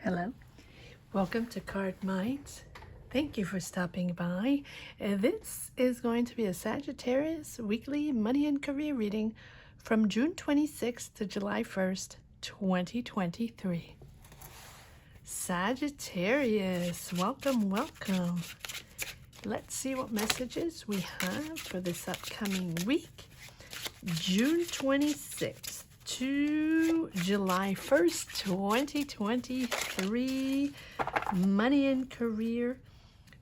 Hello, welcome to Card Minds. Thank you for stopping by. This is going to be a Sagittarius weekly money and career reading from June 26th to July 1st, 2023. Sagittarius, welcome, welcome. Let's see what messages we have for this upcoming week, June 26th. To July 1st, 2023, money and career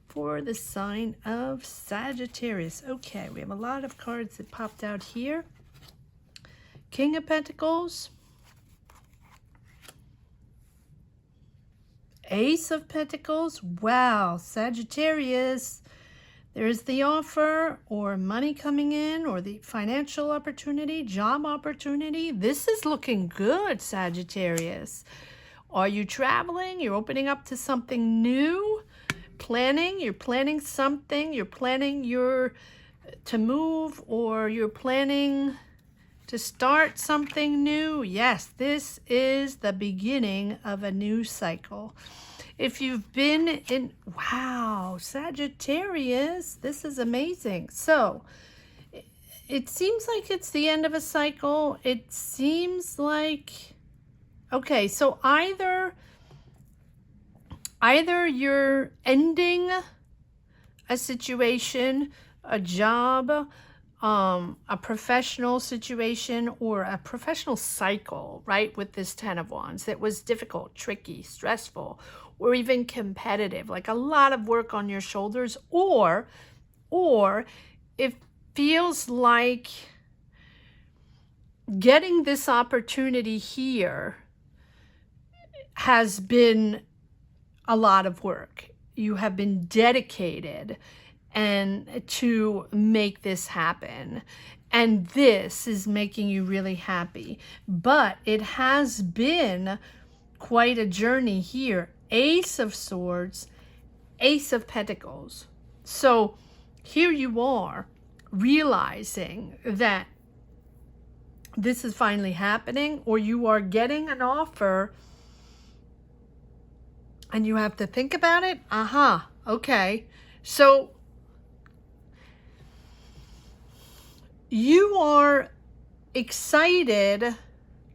for the sign of Sagittarius. Okay, we have a lot of cards that popped out here. King of Pentacles, Ace of Pentacles. Wow, Sagittarius. There's the offer or money coming in or the financial opportunity, job opportunity. This is looking good, Sagittarius. Are you traveling? You're opening up to something new? You're planning something. You're planning to move, or you're planning to start something new. Yes, this is the beginning of a new cycle. If you've been in, wow, Sagittarius, this is amazing. So it seems like it's the end of a cycle. It seems like, okay, so either you're ending a situation, a job, a professional situation, or a professional cycle, right? With this Ten of Wands that was difficult, tricky, stressful, or even competitive, like a lot of work on your shoulders, or it feels like getting this opportunity here has been a lot of work. You have been dedicated and to make this happen, and this is making you really happy. But it has been quite a journey here. Ace of Swords, Ace of Pentacles. So here you are realizing that this is finally happening, or you are getting an offer and you have to think about it. Okay. So you are excited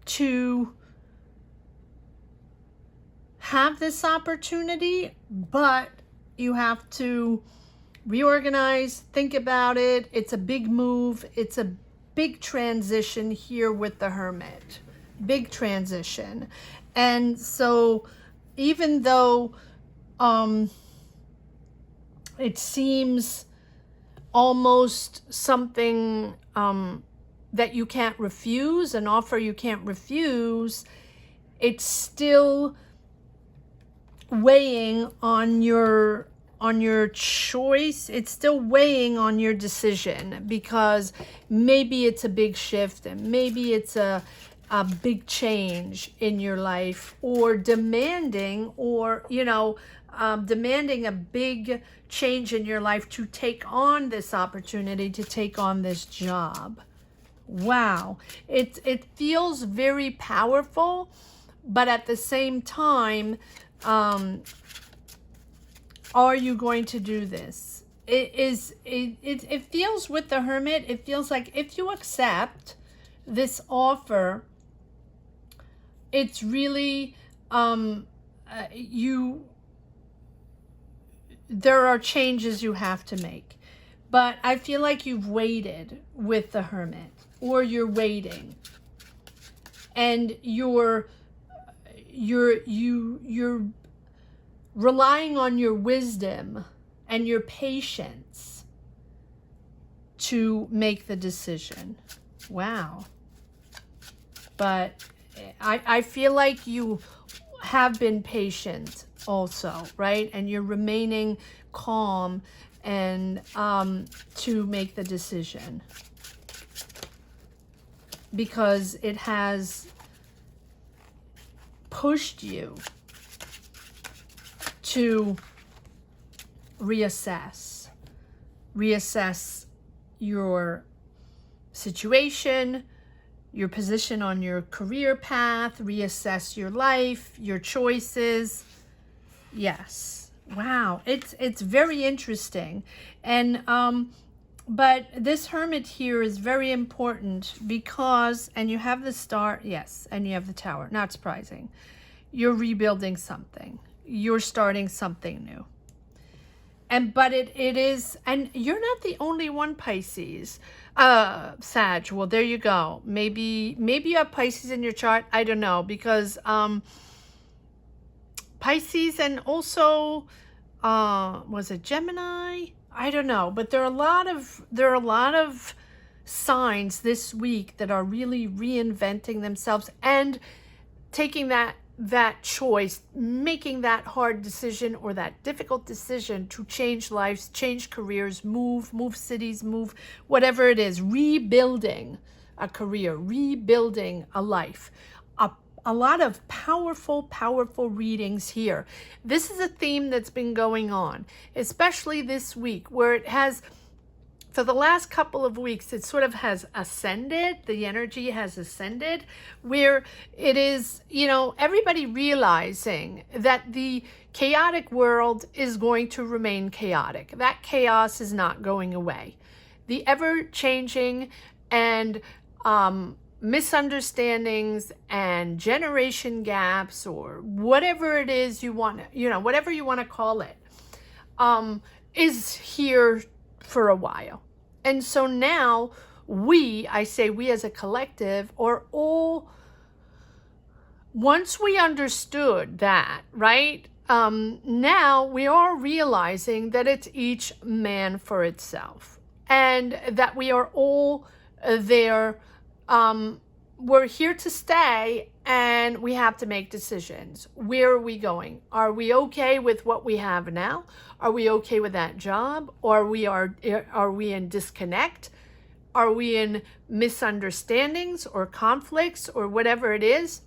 to have this opportunity, but you have to reorganize, think about it. It's a big move. It's a big transition here with the Hermit. Big transition. And so even though it seems almost something that you can't refuse, an offer you can't refuse, it's still weighing on your choice. It's still weighing on your decision, because maybe it's a big shift, and maybe it's a big change in your life, or demanding a big change in your life to take on this opportunity, to take on this job. Wow, it feels very powerful, but at the same time, are you going to do this? It feels with the Hermit, it feels like if you accept this offer, it's really there are changes you have to make. But I feel like you've waited with the Hermit, or you're waiting, and you're relying on your wisdom and your patience to make the decision. Wow. But I feel like you have been patient also, right? And you're remaining calm and to make the decision, because it has pushed you to reassess your situation, your position on your career path, reassess your life, your choices. Yes. Wow. It's very interesting. And but this Hermit here is very important because, and you have the Star, yes, and you have the Tower. Not surprising. You're rebuilding something. You're starting something new. And but it is, and you're not the only one, Pisces. Sag. Well, there you go. Maybe you have Pisces in your chart. I don't know, because Pisces, and also was it Gemini? I don't know, but there are a lot of signs this week that are really reinventing themselves and taking that choice, making that hard decision or that difficult decision to change lives, change careers, move cities, move whatever it is, rebuilding a career, rebuilding a life. A lot of powerful readings here. This is a theme that's been going on, especially this week, where it has, for the last couple of weeks, it sort of has ascended. The energy has ascended, where it is, everybody realizing that the chaotic world is going to remain chaotic. That chaos is not going away. The ever-changing and misunderstandings and generation gaps, or whatever it is you want, whatever you want to call it, is here for a while. And so now I say we as a collective are all, once we understood that, right? Now we are realizing that it's each man for itself, and that we are all there. We're here to stay, and we have to make decisions. Where are we going? Are we okay with what we have now? Are we okay with that job? Or are we in disconnect? Are we in misunderstandings or conflicts or whatever it is?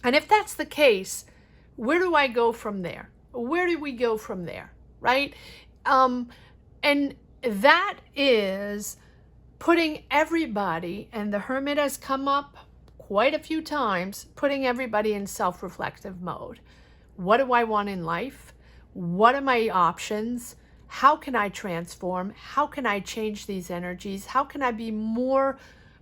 And if that's the case, where do I go from there? Where do we go from there, right? And that is putting everybody, and the Hermit has come up quite a few times, putting everybody in self-reflective mode. What do I want in life? What are my options? How can I transform? How can I change these energies? How can I be more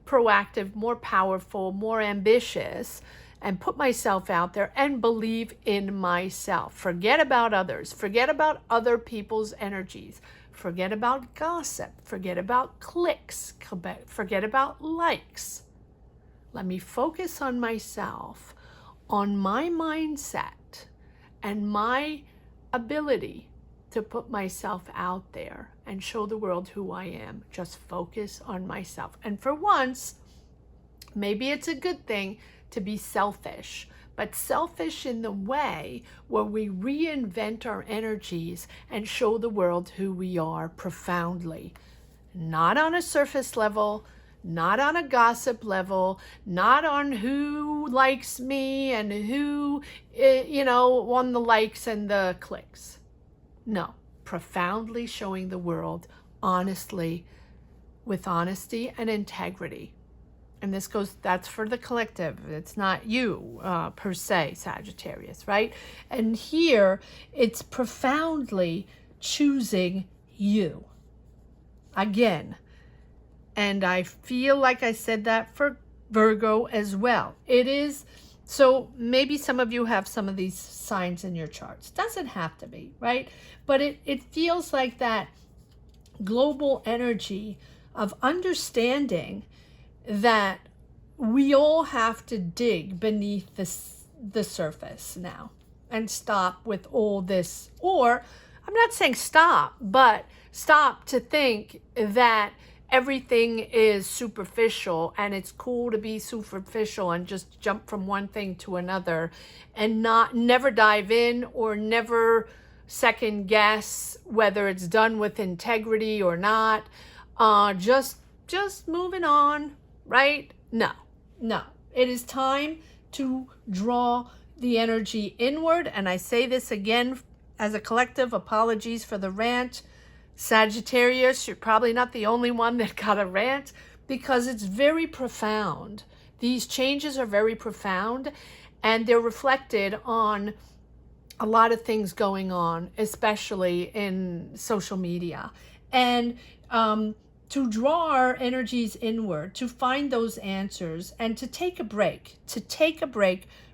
proactive, more powerful, more ambitious, and put myself out there and believe in myself? Forget about others. Forget about other people's energies. Forget about gossip. Forget about clicks. Forget about likes. Let me focus on myself, on my mindset, and my ability to put myself out there and show the world who I am. Just focus on myself. And for once, maybe it's a good thing to be selfish, but selfish in the way where we reinvent our energies and show the world who we are profoundly. Not on a surface level, not on a gossip level, not on who likes me and who, won the likes and the clicks. No, profoundly showing the world honestly, with honesty and integrity. And that's for the collective. It's not you per se, Sagittarius, right? And here it's profoundly choosing you. Again, and I feel like I said that for Virgo as well. It is, so maybe some of you have some of these signs in your charts. Doesn't have to be, right? But it feels like that global energy of understanding that we all have to dig beneath the surface now and stop with all this. Or I'm not saying stop, but stop to think that everything is superficial and it's cool to be superficial and just jump from one thing to another and never dive in or never second guess whether it's done with integrity or not. Just moving on, right? No. It is time to draw the energy inward. And I say this again as a collective, apologies for the rant. Sagittarius, you're probably not the only one that got a rant, because it's very profound. These changes are very profound, and they're reflected on a lot of things going on, especially in social media. And to draw our energies inward, to find those answers, and to take a break,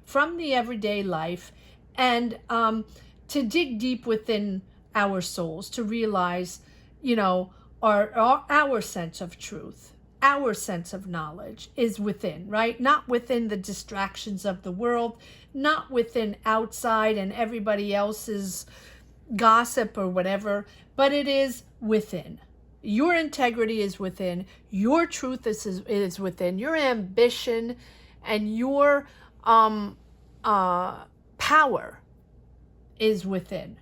from the everyday life, and to dig deep within our souls, to realize, you know, our sense of truth, our sense of knowledge is within, right? Not within the distractions of the world, not within outside and everybody else's gossip or whatever, but it is within. Your integrity is within. Your truth is within. Your ambition and your power is within.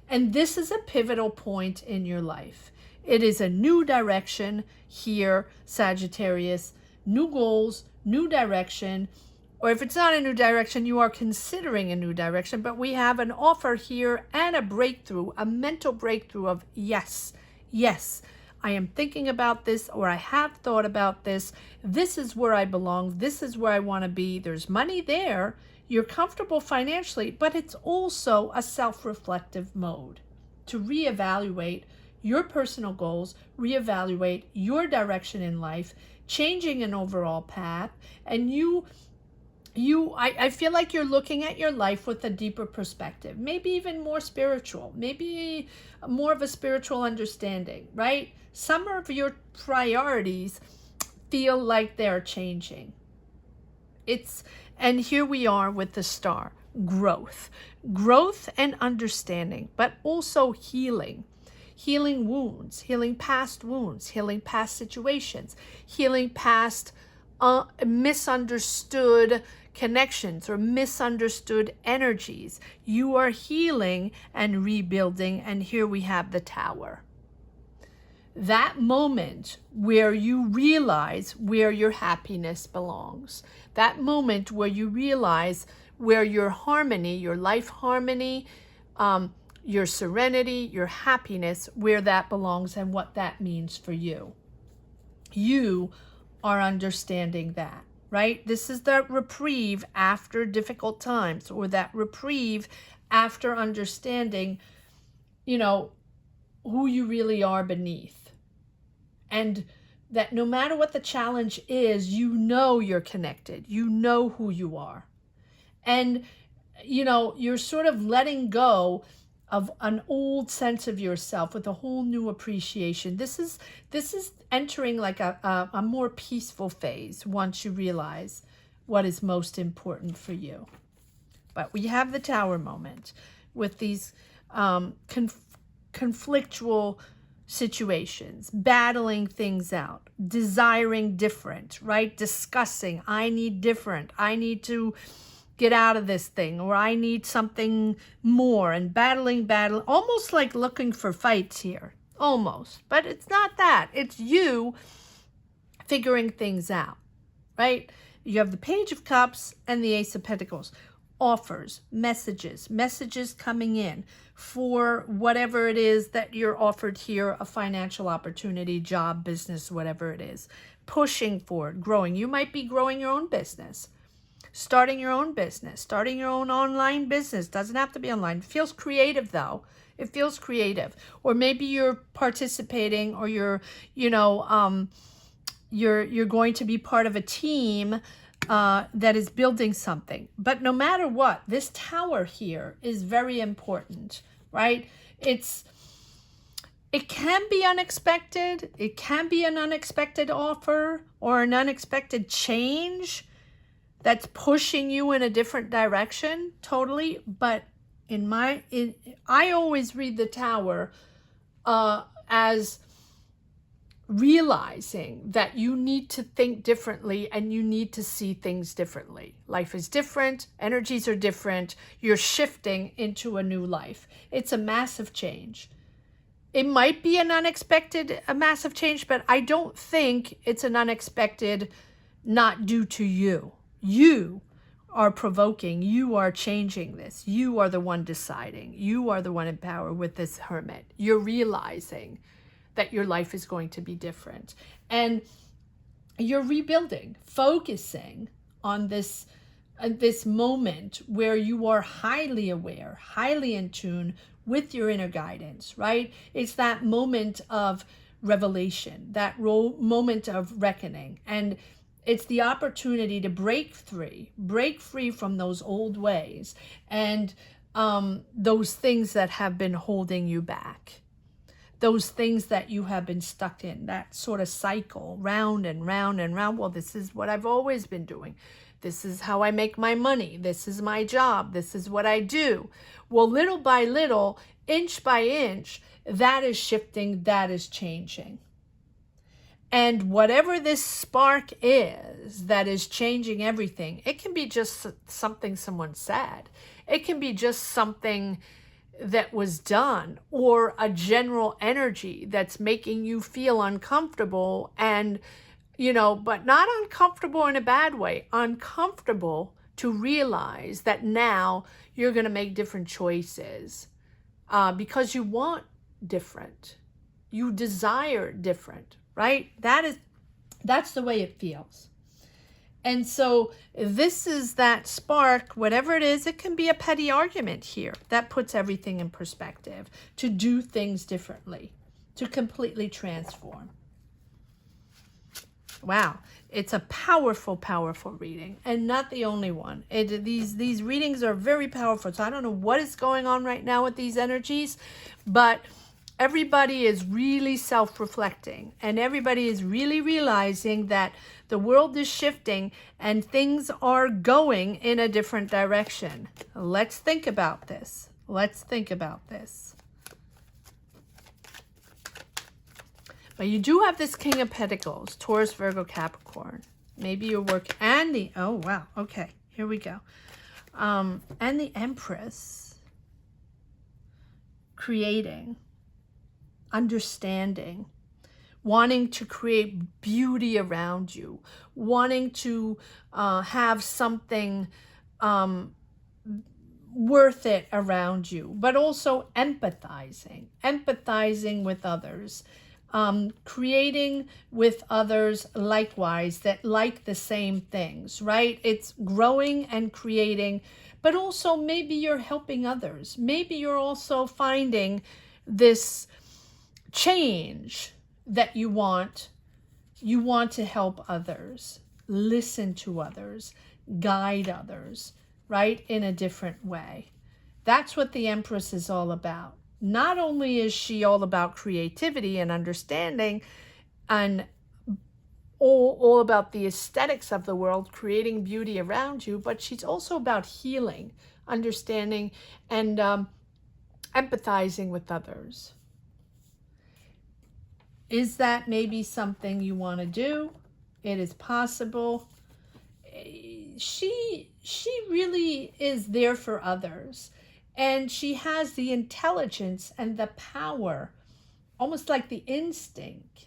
And this is a pivotal point in your life. It is a new direction here, Sagittarius. New goals, new direction. Or if it's not a new direction, you are considering a new direction. But we have an offer here and a breakthrough, a mental breakthrough of yes, yes, I am thinking about this, or I have thought about this. This is where I belong. This is where I want to be. There's money there. You're comfortable financially, but it's also a self-reflective mode to reevaluate your personal goals, reevaluate your direction in life, changing an overall path, and I feel like you're looking at your life with a deeper perspective, maybe even more spiritual, maybe more of a spiritual understanding, right? Some of your priorities feel like they're changing. And here we are with the star, growth and understanding, but also healing wounds, healing past situations, healing past misunderstood connections or misunderstood energies. You are healing and rebuilding, and here we have the Tower. That moment where you realize where your happiness belongs, that moment where you realize where your harmony, your life harmony, your serenity, your happiness, where that belongs and what that means for you. You are understanding that, right? This is the reprieve after difficult times, or that reprieve after understanding, you know, who you really are beneath. And that no matter what the challenge is, you know you're connected. You know who you are. And, you know, you're sort of letting go of an old sense of yourself with a whole new appreciation. This is entering like a more peaceful phase once you realize what is most important for you. But we have the Tower moment with these conflictual situations, battling things out, desiring different, right? Discussing, I need different, I need to get out of this thing, or I need something more, and battling, almost like looking for fights here, almost. But it's not that. It's you figuring things out, right? You have the Page of Cups and the Ace of Pentacles. Offers, messages coming in for whatever it is that you're offered here, a financial opportunity, job, business, whatever it is. Pushing forward, growing. You might be growing your own business, starting your own business, starting your own online business. Doesn't have to be online. It feels creative though. It feels creative. Or maybe you're participating, or you're going to be part of a team that is building something. But no matter what, this Tower here is very important, right? It can be unexpected. It can be an unexpected offer or an unexpected change that's pushing you in a different direction, totally. But I always read the Tower as realizing that you need to think differently and you need to see things differently. Life is different, energies are different, you're shifting into a new life. It's a massive change. It might be a massive change, but I don't think it's an unexpected, not due to you. You are provoking, you are changing this. You are the one deciding. You are the one in power with this Hermit. You're realizing that your life is going to be different. And you're rebuilding, focusing on this moment where you are highly aware, highly in tune with your inner guidance, right? It's that moment of revelation, that moment of reckoning. And it's the opportunity to break free from those old ways and those things that have been holding you back. Those things that you have been stuck in, that sort of cycle, round and round and round. Well, this is what I've always been doing. This is how I make my money. This is my job. This is what I do. Well, little by little, inch by inch, that is shifting, that is changing. And whatever this spark is that is changing everything, it can be just something someone said. It can be just something that was done, or a general energy that's making you feel uncomfortable, and but not uncomfortable in a bad way, uncomfortable to realize that now you're going to make different choices because you want different, you desire different, right? That's the way it feels. And so this is that spark, whatever it is. It can be a petty argument here that puts everything in perspective, to do things differently, to completely transform. Wow, it's a powerful, powerful reading, and not the only one. These readings are very powerful. So I don't know what is going on right now with these energies, but everybody is really self-reflecting, and everybody is really realizing that the world is shifting and things are going in a different direction. Let's think about this. Let's think about this. But you do have this King of Pentacles, Taurus, Virgo, Capricorn. Maybe your work, and the, oh wow, okay, here we go. And the Empress, creating, understanding, wanting to create beauty around you, wanting to have something worth it around you, but also empathizing with others, creating with others likewise that like the same things, right? It's growing and creating, but also maybe you're helping others. Maybe you're also finding this change that you want to help others, listen to others, guide others, right, in a different way. That's what the Empress is all about. Not only is she all about creativity and understanding and all about the aesthetics of the world, creating beauty around you, but she's also about healing, understanding, and empathizing with others. Is that maybe something you want to do? It is possible. She really is there for others. And she has the intelligence and the power, almost like the instinct,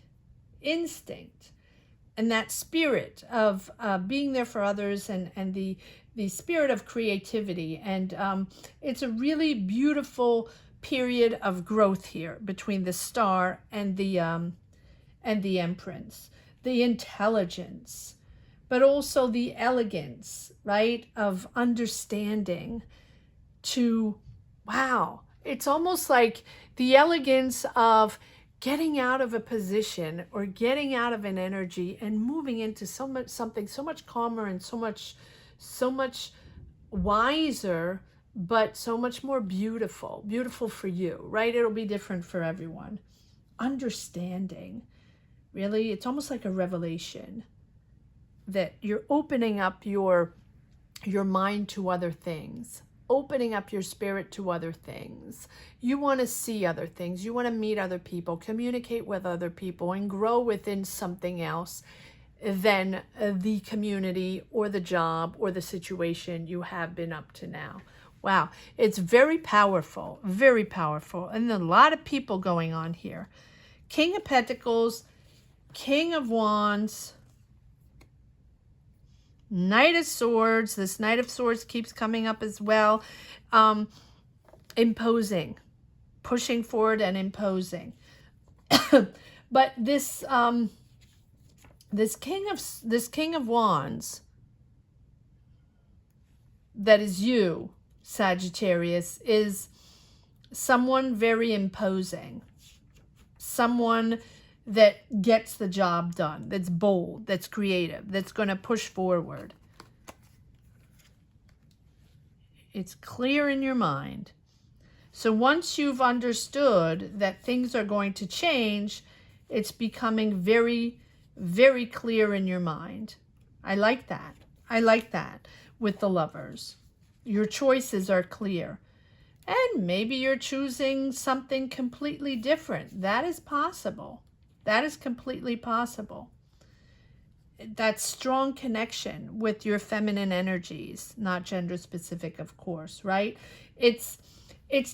and that spirit of being there for others, and the spirit of creativity. And it's a really beautiful period of growth here between the Star and the Empress. The intelligence, but also the elegance, right, of understanding. To, wow, it's almost like the elegance of getting out of a position or getting out of an energy and moving into something so much calmer and so much wiser, but so much more beautiful for you, right? It'll be different for everyone. Understanding, really, it's almost like a revelation that you're opening up your mind to other things, opening up your spirit to other things. You want to see other things. You want to meet other people, communicate with other people, and grow within something else than the community or the job or the situation you have been up to now. Wow, it's very powerful, and a lot of people going on here. King of Pentacles, King of Wands, Knight of Swords. This Knight of Swords keeps coming up as well. Imposing, pushing forward and imposing. But this This King of Wands that is you, Sagittarius, is someone very imposing, someone that gets the job done, that's bold, that's creative, that's going to push forward. It's clear in your mind. So once you've understood that things are going to change, it's becoming very, very clear in your mind. I like that. I like that with the Lovers. Your choices are clear. And maybe you're choosing something completely different. That is possible. That is completely possible. That strong connection with your feminine energies, not gender specific, of course, right? It's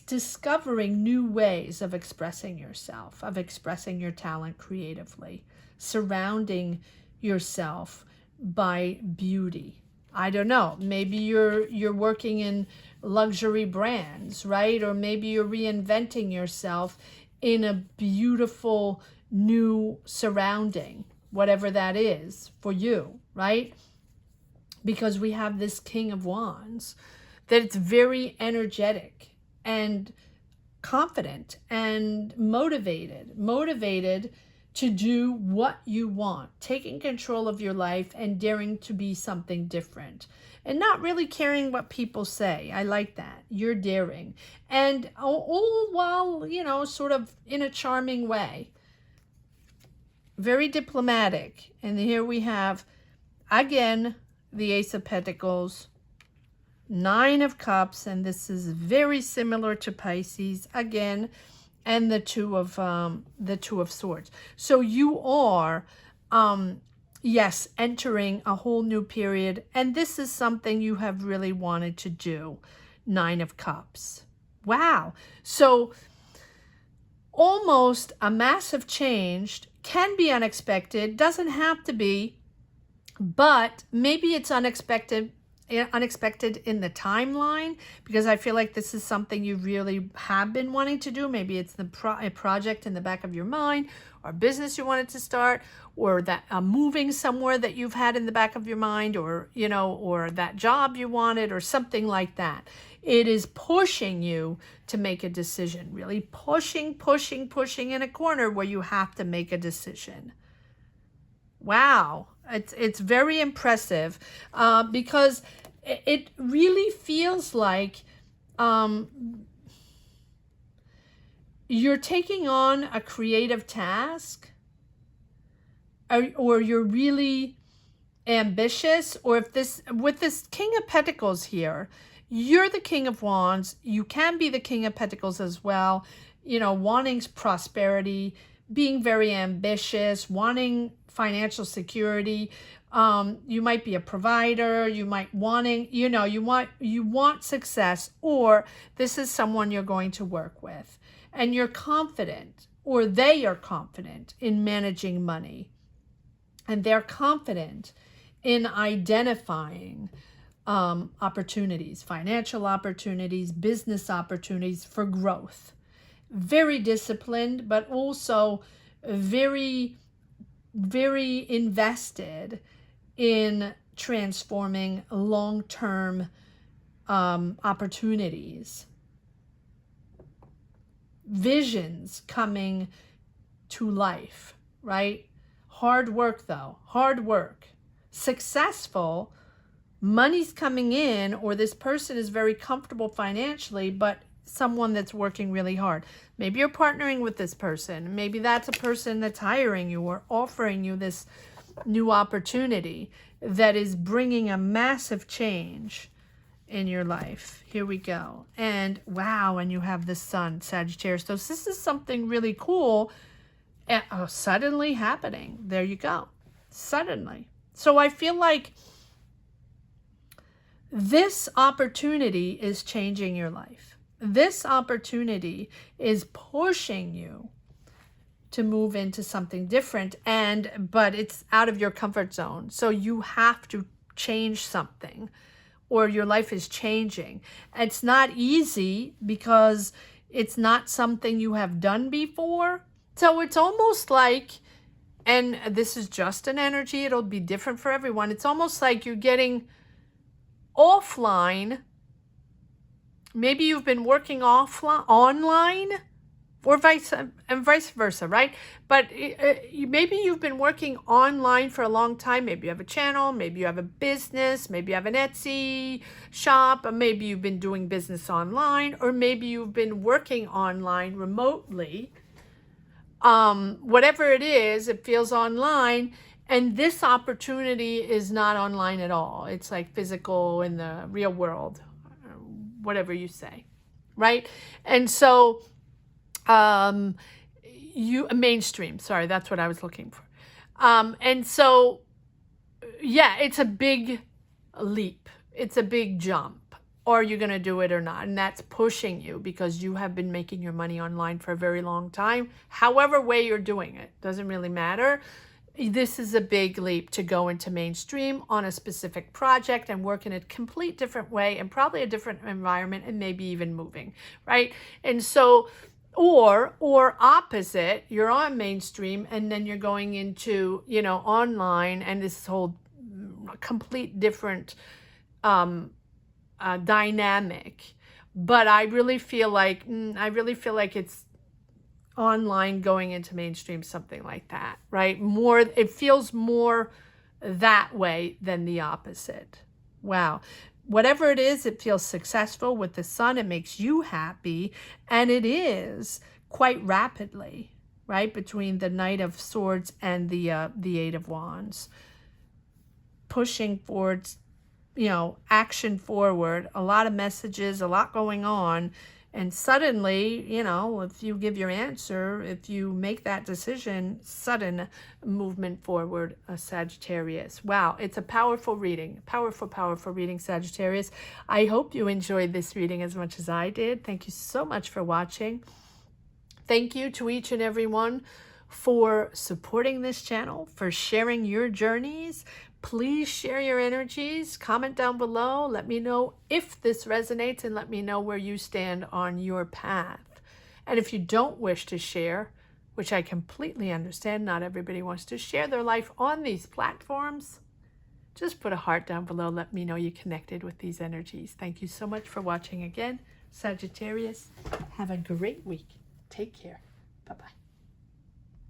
discovering new ways of expressing yourself, of expressing your talent creatively, surrounding yourself by beauty. I don't know, maybe you're working in luxury brands, right? Or maybe you're reinventing yourself in a beautiful new surrounding, whatever that is for you, right? Because we have this King of Wands, that it's very energetic and confident and motivated to do what you want, taking control of your life and daring to be something different and not really caring what people say. I like that. You're daring, and all while, you know, sort of in a charming way, very diplomatic. And here we have again the Ace of Pentacles, Nine of Cups, and this is very similar to Pisces again, and the Two of Swords. So you are, yes, entering a whole new period, and this is something you have really wanted to do. Nine of Cups. Wow. So almost a massive change, can be unexpected, doesn't have to be, but maybe it's unexpected in the timeline, because I feel like this is something you really have been wanting to do. Maybe it's a project in the back of your mind, or business you wanted to start, or that moving somewhere that you've had in the back of your mind, or, you know, or that job you wanted, or something like that. It is pushing you to make a decision, really pushing in a corner where you have to make a decision. Wow. It's very impressive, because it really feels like you're taking on a creative task, or you're really ambitious, or if this, with this King of Pentacles here, you're the King of Wands, you can be the King of Pentacles as well, you know, wanting prosperity, being very ambitious, wanting financial security. You might be a provider, you might wanting, you know, you want success, or this is someone you're going to work with and you're confident, or they are confident in managing money, and they're confident in identifying opportunities, financial opportunities, business opportunities for growth. Very disciplined, but also very, very invested in transforming long-term opportunities. Visions coming to life, right? Hard work though, hard work. Successful, money's coming in, or this person is very comfortable financially, but someone that's working really hard. Maybe you're partnering with this person. Maybe that's a person that's hiring you or offering you this new opportunity that is bringing a massive change in your life. Here we go. And wow, and you have the Sun, Sagittarius. So this is something really cool suddenly happening. There you go. Suddenly. So I feel like this opportunity is changing your life. This opportunity is pushing you to move into something different, but it's out of your comfort zone. So you have to change something, or your life is changing. It's not easy because it's not something you have done before. So it's almost like And this is just an energy. It'll be different for everyone. It's almost like you're getting offline. Maybe you've been working offline, online, or vice versa, right? But maybe you've been working online for a long time. Maybe you have a channel, maybe you have a business, maybe you have an Etsy shop, or maybe you've been doing business online, or maybe you've been working online remotely. Whatever it is, it feels online, and this opportunity is not online at all. It's like physical in the real world, whatever you say, right? And so mainstream, sorry, that's what I was looking for. And so, yeah, it's a big leap. It's a big jump. Are you going to do it or not? And that's pushing you because you have been making your money online for a very long time. However way you're doing it, doesn't really matter. This is a big leap to go into mainstream on a specific project and work in a complete different way and probably a different environment and maybe even moving, right? And so, or opposite, you're on mainstream and then you're going into, you know, online, and this whole complete different dynamic. But I really feel like it's online going into mainstream, something like that, right? More, it feels more that way than the opposite. Wow. Whatever it is, it feels successful with the sun. It makes you happy, and it is quite rapidly, right? Between the Knight of Swords and the Eight of Wands, pushing forward, you know, action forward, a lot of messages, a lot going on. And suddenly, you know, if you give your answer, if you make that decision, sudden movement forward, Sagittarius. Wow, it's a powerful reading. Powerful, powerful reading, Sagittarius. I hope you enjoyed this reading as much as I did. Thank you so much for watching. Thank you to each and every one for supporting this channel, for sharing your journeys. Please share your energies, comment down below, let me know if this resonates, and let me know where you stand on your path. And if you don't wish to share, which I completely understand, not everybody wants to share their life on these platforms, just put a heart down below, let me know you connected with these energies. Thank you so much for watching again, Sagittarius. Have a great week. Take care. Bye-bye.